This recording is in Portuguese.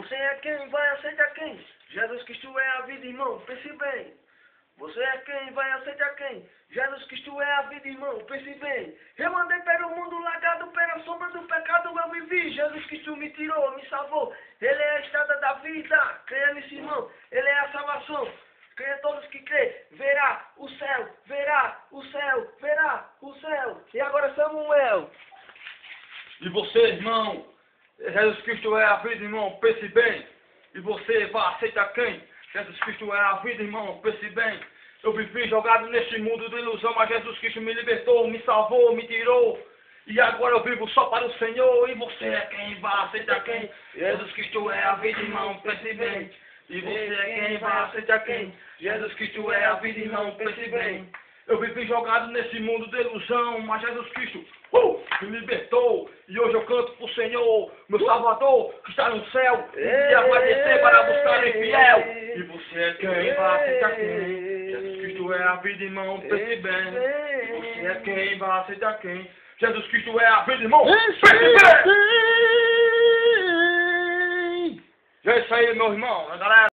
Você é quem vai aceitar quem? Jesus Cristo é a vida, irmão, pense bem. Você é quem vai aceitar quem? Jesus Cristo é a vida, irmão, pense bem. Eu andei pelo mundo largado pela sombra do pecado, eu vivi. Jesus Cristo me tirou, me salvou. Ele é a estrada da vida. Creia nisso, irmão. Ele é a salvação. Creia todos que crê. Verá o céu, verá o céu, verá o céu. E agora Samuel. E você, irmão, Jesus Cristo é a vida, irmão, pense bem. E você vai aceitar quem? Jesus Cristo é a vida, irmão, pense bem. Eu vivi jogado neste mundo de ilusão, mas Jesus Cristo me libertou, me salvou, me tirou. E agora eu vivo só para o Senhor. E você é quem vai aceitar quem? Jesus Cristo é a vida, irmão, pense bem. E você é quem vai aceitar quem? Jesus Cristo é a vida, irmão, pense bem. Eu vivi jogado nesse mundo de ilusão, mas Jesus Cristo me libertou. E hoje eu canto pro Senhor, meu Salvador, que está no céu. Um dia vai descer para buscar o infiel. E você é quem vai aceitar quem? Jesus Cristo é a vida, irmão, pense bem. E você é quem vai aceitar quem? Jesus Cristo é a vida, irmão, pense bem. É isso aí, meu irmão, galera.